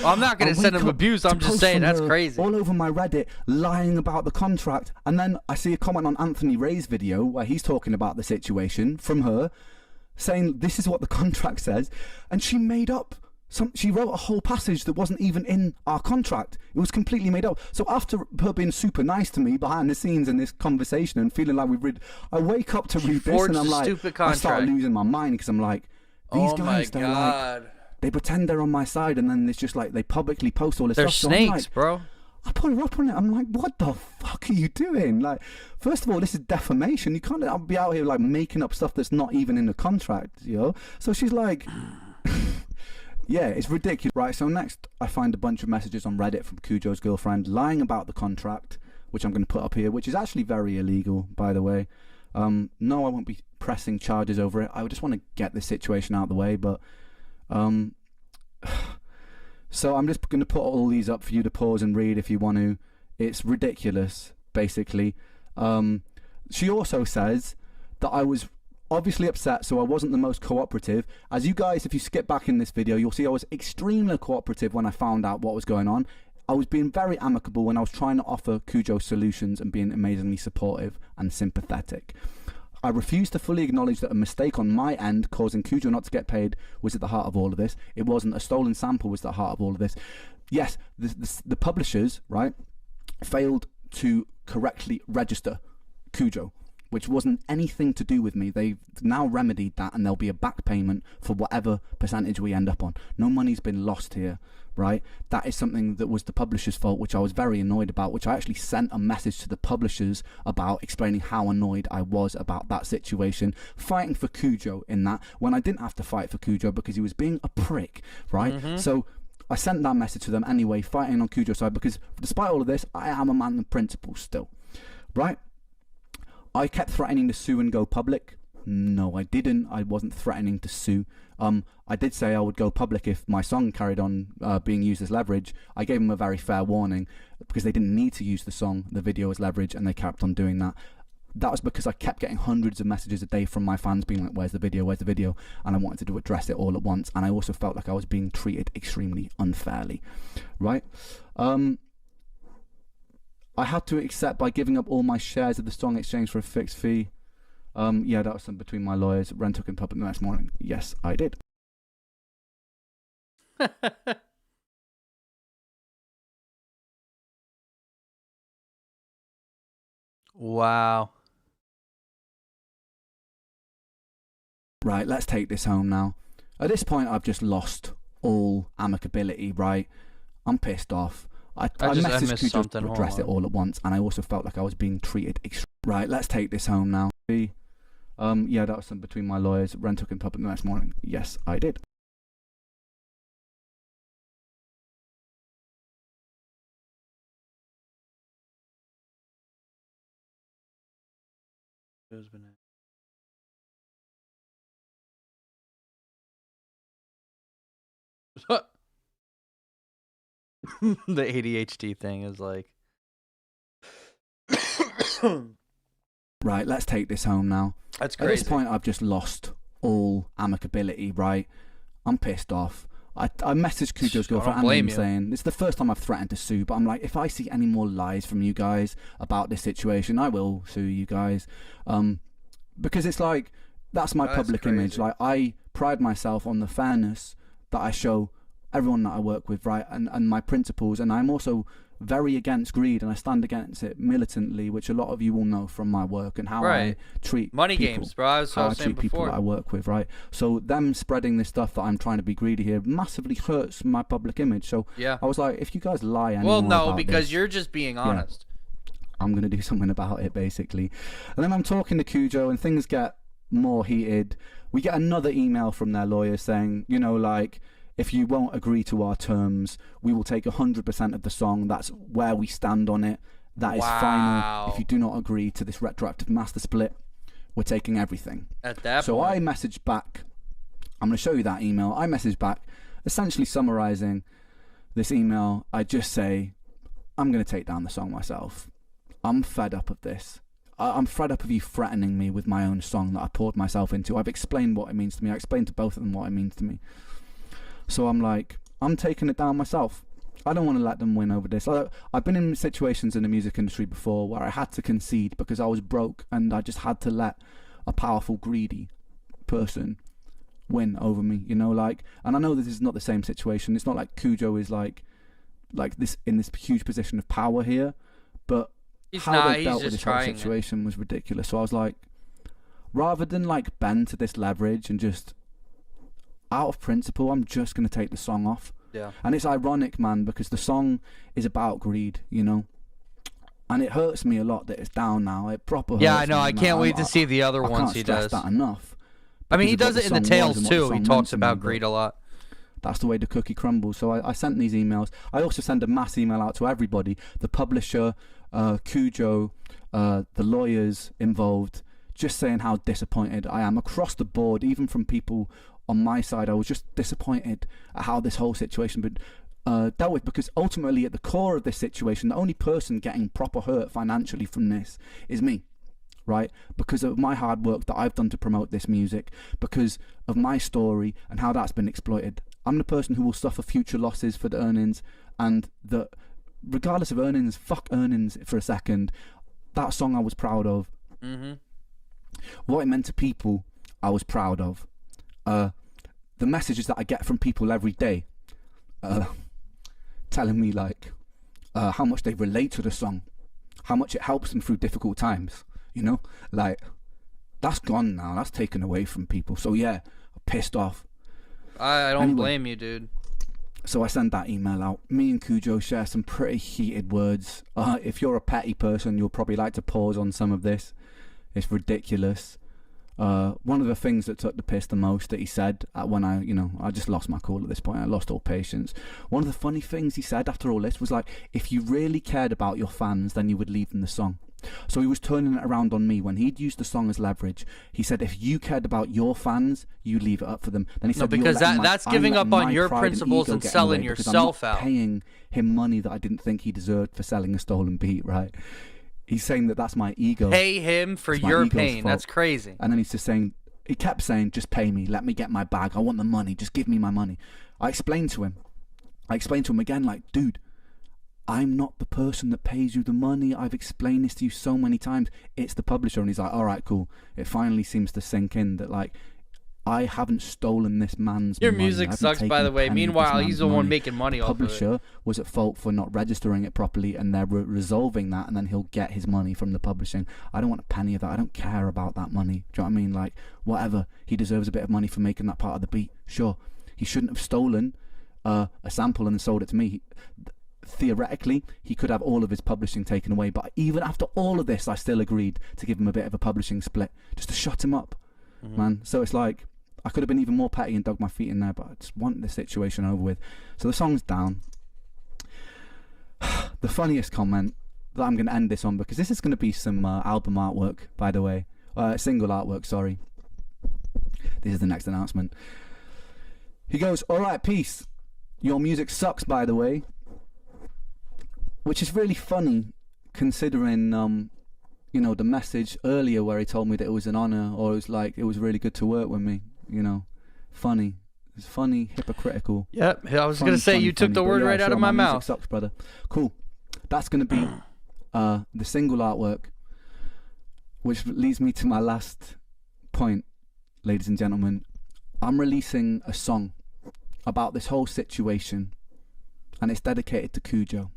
S1: well, I'm not going to send him abuse. I'm just saying that's crazy.
S3: All over my Reddit, lying about the contract. And then I see a comment on Anthony Ray's video where he's talking about the situation from her, saying this is what the contract says. And she made up she wrote a whole passage that wasn't even in our contract. It was completely made up. So after her being super nice to me behind the scenes in this conversation and feeling like we've read, I wake up to read this and I'm like, I start losing my mind because I'm like, these guys, they're like, they pretend they're on my side, and then it's just like they publicly post all this
S1: stuff.
S3: They're
S1: snakes,
S3: like,
S1: bro.
S3: I pull her up on it. I'm like, what the fuck are you doing? Like, first of all, this is defamation. You can't be out here like making up stuff that's not even in the contract, you know? So she's like, yeah, it's ridiculous. Right, so next I find a bunch of messages on Reddit from Kujo's girlfriend lying about the contract, which I'm going to put up here, which is actually very illegal, by the way. No, I won't be pressing charges over it. I just want to get this situation out of the way, but... So I'm just going to put all these up for you to pause and read if you want to. It's ridiculous, basically. She also says that I was obviously upset, so I wasn't the most cooperative. As you guys, if you skip back in this video, you'll see I was extremely cooperative when I found out what was going on. I was being very amicable when I was trying to offer Kujo solutions and being amazingly supportive and sympathetic. I refuse to fully acknowledge that a mistake on my end causing Kujo not to get paid was at the heart of all of this. It wasn't. A stolen sample was at the heart of all of this. Yes, the publishers, right, failed to correctly register Kujo, which wasn't anything to do with me. They've now remedied that, and there'll be a back payment for whatever percentage we end up on. No money's been lost here, right? That is something that was the publisher's fault, which I was very annoyed about, which I actually sent a message to the publishers about, explaining how annoyed I was about that situation, fighting for Kujo in that, when I didn't have to fight for Kujo because he was being a prick, right? So I sent that message to them anyway, fighting on Kujo's side, because despite all of this, I am a man of principle still, right? I kept threatening to sue and go public. No, I didn't. I wasn't threatening to sue. I did say I would go public if my song carried on being used as leverage. I gave them a very fair warning because they didn't need to use the song, the video as leverage, and they kept on doing that. that was because I kept getting hundreds of messages a day from my fans being like, where's the video, where's the video? And I wanted to address it all at once. And I also felt like I was being treated extremely unfairly, right? I had to accept by giving up all my shares of the song in exchange for a fixed fee. Yeah, that was something between my lawyers. Ren took in public the next morning. Yes, I did.
S1: Wow.
S3: Right, let's take this home now. At this point, I've just lost all amicability, right? I'm pissed off. I messaged Kujo to address it all at once, and I also felt like I was being treated right, let's take this home now. Yeah, that was something between my lawyers. Ren took in public the next morning. Yes, I did.
S1: The ADHD thing is like...
S3: Right, let's take this home now.
S1: That's crazy.
S3: At this point, I've just lost all amicability, right? I'm pissed off. I messaged Kujo's girlfriend and him saying, it's the first time I've threatened to sue, but I'm like, if I see any more lies from you guys about this situation, I will sue you guys. Because it's like, that's my public image. Like, I pride myself on the fairness that I show everyone that I work with, right? And my principles. And I'm also very against greed, and I stand against it militantly, which a lot of you will know from my work and how I treat
S1: money
S3: people,
S1: games, bro. I was
S3: how I
S1: saying
S3: treat people that I work with, right? So them spreading this stuff that I'm trying to be greedy here massively hurts my public image. So
S1: yeah,
S3: I was like, if you guys lie anymore about
S1: because
S3: this,
S1: you're just being honest.
S3: Yeah, I'm gonna do something about it, basically. And then I'm talking to Kujo, and things get more heated. We get another email from their lawyer saying, you know, like, if you won't agree to our terms, we will take 100% of the song. That's where we stand on it. That is final. If you do not agree to this retroactive master split, we're taking everything. At that point. I messaged back. I'm going to show you that email. I messaged back, essentially summarizing this email. I just say, I'm going to take down the song myself. I'm fed up of this. I'm fed up of you threatening me with my own song that I poured myself into. I've explained what it means to me. I explained to both of them what it means to me. So I'm like, I'm taking it down myself. I don't want to let them win over this. I've been in situations in the music industry before where I had to concede because I was broke, and I just had to let a powerful, greedy person win over me, you know, like. And I know this is not the same situation. It's not like Kujo is like this in this huge position of power here, but how they dealt with this whole situation was ridiculous. So I was like, rather than like bend to this leverage and just out of principle, I'm just going to take the song off. Yeah. And it's ironic, man, because the song is about greed, you know? And it hurts me a lot that it's down now. It proper hurts.
S1: Yeah, I know. I can't wait to see the other ones he does.
S3: That enough.
S1: I mean, he does it in the Tales too. He talks about greed a lot.
S3: That's the way the cookie crumbles. So I sent these emails. I also send a mass email out to everybody. The publisher, Kujo, the lawyers involved, just saying how disappointed I am across the board, even from people on my side. I was just disappointed at how this whole situation been dealt with, because ultimately at the core of this situation, the only person getting proper hurt financially from this is me, right? Because of my hard work that I've done to promote this music, because of my story and how that's been exploited. I'm the person who will suffer future losses for the earnings, and that regardless of earnings, fuck earnings for a second, that song I was proud of. What it meant to people, I was proud of. The messages that I get from people every day, telling me like how much they relate to the song, how much it helps them through difficult times, you know, like that's gone now. That's taken away from people. So yeah, I'm pissed off.
S1: I don't blame you, dude.
S3: So I send that email out. Me and Kujo share some pretty heated words. If you're a petty person, you'll probably like to pause on some of this. It's ridiculous. One of the things that took the piss the most that he said when I just lost my cool at this point. I lost all patience. One of the funny things he said after all this was like, if you really cared about your fans, then you would leave them the song. So he was turning it around on me. When he'd used the song as leverage, he said, if you cared about your fans, you leave it up for them. Then he said,
S1: because that's giving up on your principles and selling yourself out.
S3: Paying him money that I didn't think he deserved for selling a stolen beat, right? he's saying that that's my ego.
S1: Pay him for
S3: It's my
S1: your
S3: ego's
S1: pain.
S3: fault.
S1: That's crazy.
S3: And then he's just saying, he kept saying, just pay me, let me get my bag, I want the money, just give me my money. I explained to him again, like, dude, I'm not the person that pays you the money. I've explained this to you so many times. It's the publisher. And he's like, all right, cool. It finally seems to sink in that, like, I haven't stolen this man's
S1: Your
S3: money.
S1: music sucks, by the way. Meanwhile, he's the one making money off of it. The publisher
S3: was at fault for not registering it properly, and they're resolving that, and then he'll get his money from the publishing. I don't want a penny of that. I don't care about that money. Do you know what I mean? Like, whatever. He deserves a bit of money for making that part of the beat. Sure. He shouldn't have stolen a sample and sold it to me. Theoretically, he could have all of his publishing taken away, but even after all of this, I still agreed to give him a bit of a publishing split, just to shut him up, man. So it's like, I could have been even more petty and dug my feet in there, but I just want this situation over with. So the song's down. The funniest comment that I'm going to end this on, because this is going to be some album artwork, by the way. Single artwork, sorry. This is the next announcement. He goes, all right, peace. Your music sucks, by the way. Which is really funny, considering, you know, the message earlier where he told me that it was an honor, or it was like, it was really good to work with me. You know, funny. It's funny, hypocritical.
S1: Yep, I was going to say, you took the word right out of my mouth.
S3: Music sucks, brother. Cool. That's going to be the single artwork, which leads me to my last point, ladies and gentlemen. I'm releasing a song about this whole situation, and it's dedicated to Kujo.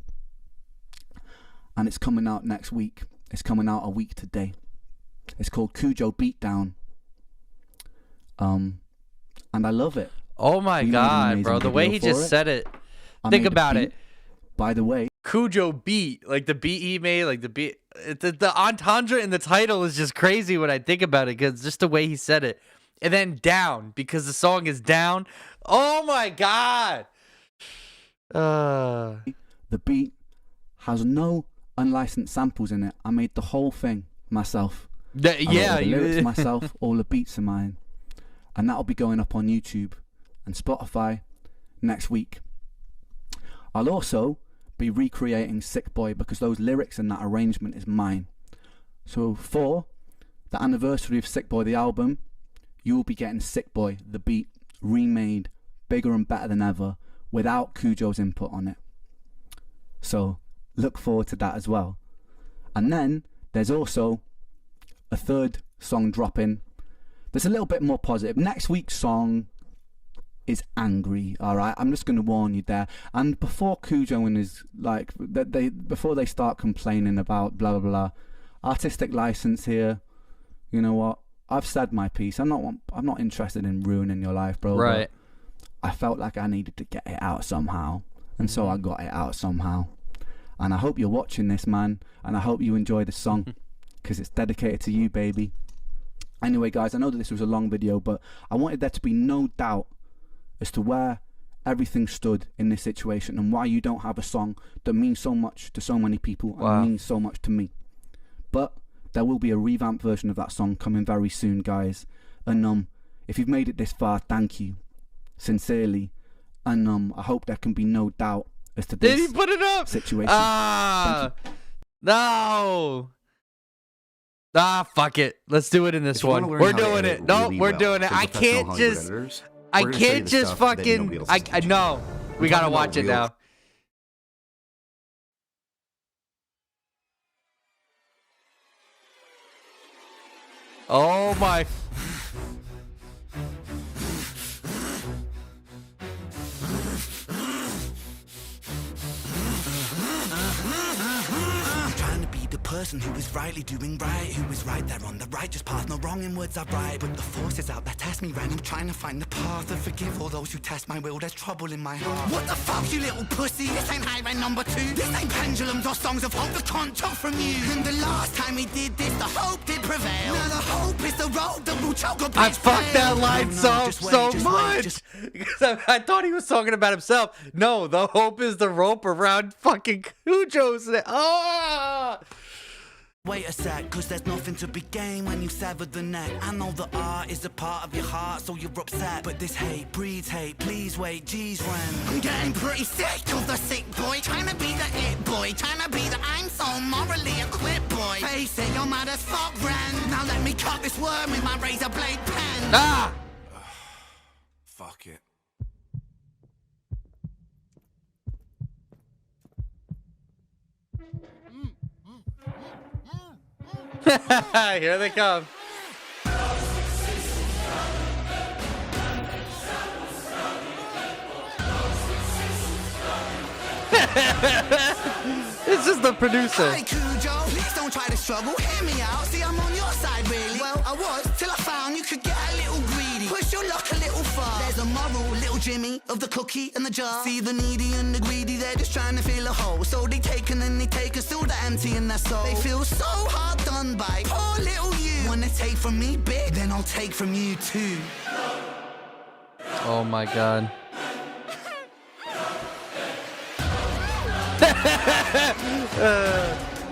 S3: And it's coming out next week. It's coming out a week today. It's called Kujo Beatdown. And I love it.
S1: Oh my God, bro. The way he just said it. Think about it.
S3: By the way,
S1: Kujo Beat, like the beat he made, like the beat, the entendre in the title is just crazy when I think about it, because just the way he said it. And then down, because the song is down. Oh my God.
S3: The beat has no unlicensed samples in it. I made the whole thing myself.
S1: Yeah,
S3: the lyrics myself, all the beats are mine. And that'll be going up on YouTube and Spotify next week. I'll also be recreating Sick Boy, because those lyrics and that arrangement is mine. So for the anniversary of Sick Boy, the album, you will be getting Sick Boy, the beat, remade, bigger and better than ever, without Kujo's input on it. So look forward to that as well. And then there's also a third song dropping that's a little bit more positive. Next week's song is angry, alright? I'm just going to warn you there. And before Kujo and his, like, before they start complaining about blah, blah, blah, artistic license here, you know what? I've said my piece. I'm not interested in ruining your life, bro.
S1: Right.
S3: I felt like I needed to get it out somehow. And so I got it out somehow. And I hope you're watching this, man. And I hope you enjoy the song, because it's dedicated to you, baby. Anyway, guys, I know that this was a long video, but I wanted there to be no doubt as to where everything stood in this situation, and why you don't have a song that means so much to so many people and means so much to me. But there will be a revamped version of that song coming very soon, guys. And if you've made it this far, thank you, sincerely. And I hope there can be no doubt as to this
S1: Did he put it up?
S3: situation.
S1: No. Fuck it. Let's do it in this one. We're doing it. No, we're doing it. I can't just fucking. I know. We gotta watch it now. Oh my.
S5: Person who is rightly doing right, who is right there on the righteous path, no wrong in words I write, but the forces out there test me random, trying to find the path and forgive all those who test my will. There's trouble in my heart. What the fuck, you little pussy? This ain't high rent number 2. This ain't pendulums or songs of hope the cunt took from you. And the last time we did this, the hope did prevail. Now the hope is the road that will choke a bitch.
S1: I fucked that line so much because I thought he was talking about himself. No, the hope is the rope around fucking Kujo's neck.
S5: Wait a sec, cause there's nothing to be gained when you sever the neck. I know the art is a part of your heart, so you're upset. But this hate breeds hate, please wait, geez, Ren. I'm getting pretty sick of the sick boy, trying to be the it boy, trying to be the I'm so morally equipped boy. Face it, you're mad as fuck, Ren. Now let me cut this worm with my razor blade pen.
S1: Ah!
S6: Fuck it.
S1: Here they come. It's just the producer.
S5: Hey Kujo, please don't try to struggle, hear me out. See, I'm on your side, really. Well, I was, till I found you could get a little greedy. Push your luck a little far. There's a moral, little Jimmy, of the cookie and the jar. See the needy and the greedy, they're just trying to fill a hole. So they take and then they take, and still the empty in their soul. They feel so hard done by, poor little you. Wanna take from me, big? Then I'll take from you too.
S1: Oh my god.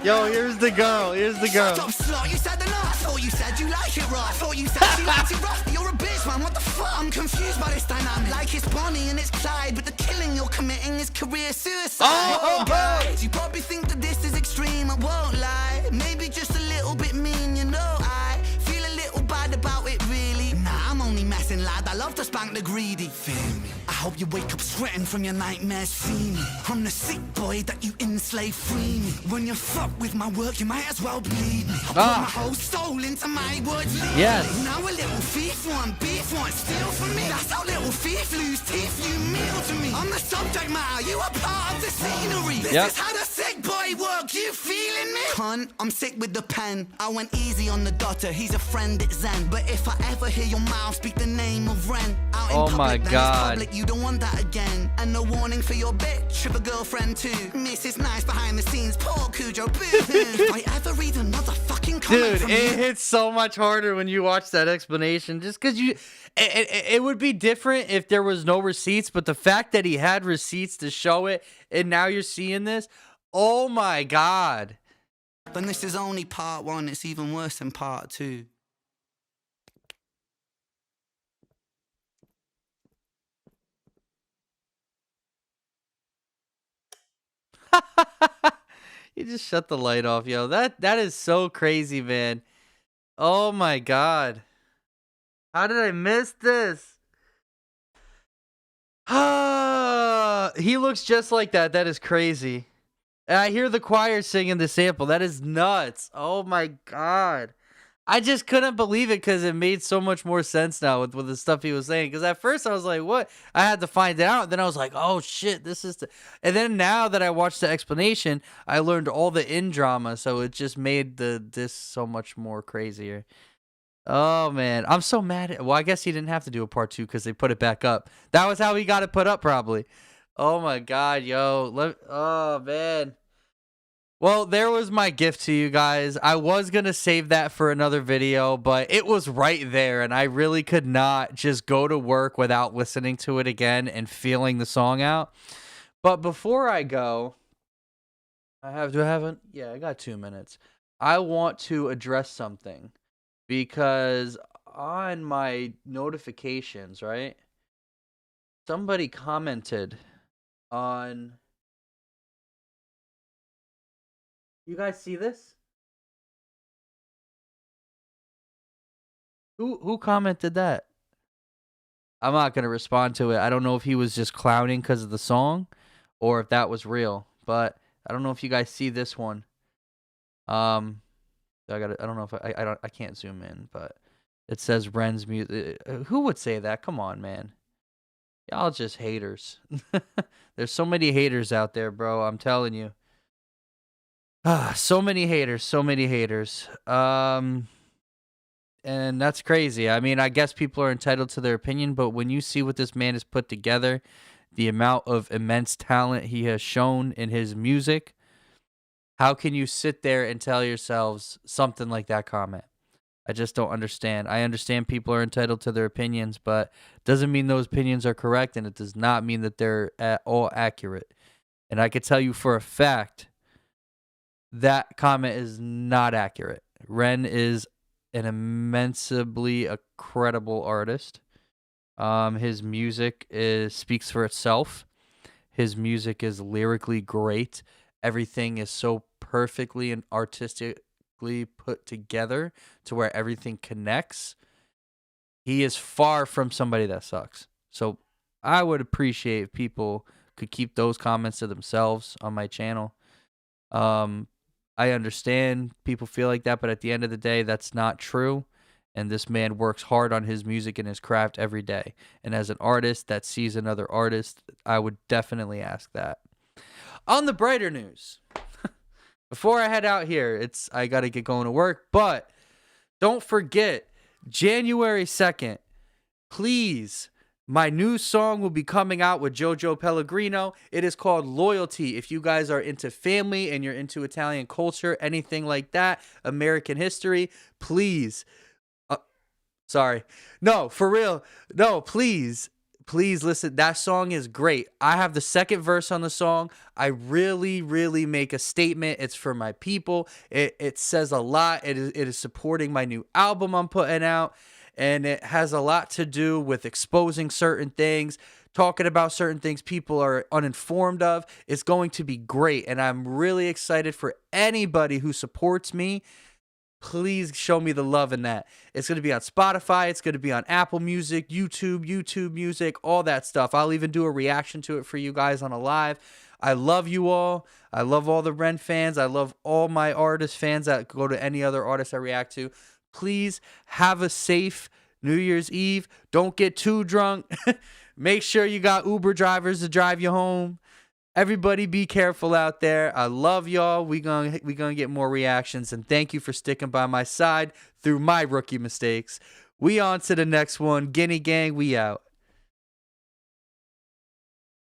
S1: Yo, here's the girl. Here's the girl.
S5: Shut up, slut. You said enough. I thought you said you like it rough. I thought you said you liked it rough. You're a bitch, man. What the fuck? I'm confused by this dynamic. Like it's Bonnie and it's Clyde, but the killing you're committing is career suicide.
S1: Oh,
S5: guys, you probably think that this is extreme. I won't lie. Maybe just a little bit mean, you know. I feel a little bad about it, really. Nah, I'm only messing, lad. I love to spank the greedy. Feel me? I hope you wake up sweating from your nightmares. See me? I'm the sick boy that you enslave. Free me. When you fuck with my work, you might as well bleed me. I put my whole soul into my words.
S1: Yes.
S5: Now a little thief want beef, want steal from me. That's how little thief lose teeth. You meal to me. I'm the subject matter. You are part of the scenery. This is how the sick boy work. You feeling me? Cunt, I'm sick with the pen. I went easy on the daughter. He's a friend, it's Zen. But if I ever hear your mouth speak the name of Ren out in public,
S1: my
S5: then
S1: God.
S5: it's public. You don't want that again. And no warning for your bitch. Have a girlfriend too. Mrs. Nice behind the scenes. Poor Kujo. Boo. If I ever read another fucking comment
S1: Dude,
S5: from
S1: it
S5: you,
S1: hits so much harder when you watch that explanation. Just because it would be different if there was no receipts, but the fact that he had receipts to show it, and now you're seeing this, oh my god.
S5: then this is only part one. It's even worse than part two.
S1: You just shut the light off, yo. That is so crazy, man. Oh my god. How did I miss this? He looks just like that. That is crazy. And I hear the choir singing the sample. That is nuts. Oh my god. I just couldn't believe it because it made so much more sense now with the stuff he was saying. Because at first I was like, what? I had to find it out. Then I was like, oh shit, this is the... And then now that I watched the explanation, I learned all the in drama. So it just made this so much more crazier. Oh man, I'm so mad at... Well, I guess he didn't have to do a part 2 because they put it back up. That was how he got it put up probably. Oh my god, yo. Oh man. Well, there was my gift to you guys. I was going to save that for another video, but it was right there, and I really could not just go to work without listening to it again and feeling the song out. But before I go, I got 2 minutes. I want to address something because on my notifications, right, somebody commented on... You guys see this? Who commented that? I'm not going to respond to it. I don't know if he was just clowning because of the song or if that was real, but I don't know if you guys see this one. I don't know if I can't zoom in, but it says Ren's music. Who would say that? Come on, man. Y'all just haters. There's so many haters out there, bro. I'm telling you. So many haters, and that's crazy. I mean, I guess people are entitled to their opinion, but when you see what this man has put together, the amount of immense talent he has shown in his music, how can you sit there and tell yourselves something like that comment? I just don't understand. I understand people are entitled to their opinions, but it doesn't mean those opinions are correct, and it does not mean that they're at all accurate. And I could tell you for a fact that comment is not accurate. Ren is an immensely credible artist. His music speaks for itself. His music is lyrically great. Everything is so perfectly and artistically put together to where everything connects. He is far from somebody that sucks. So I would appreciate if people could keep those comments to themselves on my channel. I understand people feel like that, but at the end of the day, that's not true. And this man works hard on his music and his craft every day. And as an artist that sees another artist, I would definitely ask that. On the brighter news, before I head out here, I got to get going to work. But don't forget, January 2nd, please, my new song will be coming out with Jojo Pellegrino. It is called Loyalty. If you guys are into family and you're into Italian culture, anything like that, American history, please. Sorry. No, for real. No, please listen. That song is great. I have the second verse on the song. I really, really make a statement. It's for my people. It says a lot. It is supporting my new album I'm putting out. And it has a lot to do with exposing certain things, talking about certain things people are uninformed of. It's going to be great. And I'm really excited for anybody who supports me. Please show me the love in that. It's going to be on Spotify. It's going to be on Apple Music, YouTube Music, all that stuff. I'll even do a reaction to it for you guys on a live. I love you all. I love all the Ren fans. I love all my artist fans that go to any other artist I react to. Please have a safe New Year's Eve. Don't get too drunk. Make sure you got Uber drivers to drive you home. Everybody be careful out there. I love y'all. We gonna get more reactions. And thank you for sticking by my side through my rookie mistakes. We on to the next one. Guinea Gang, we out.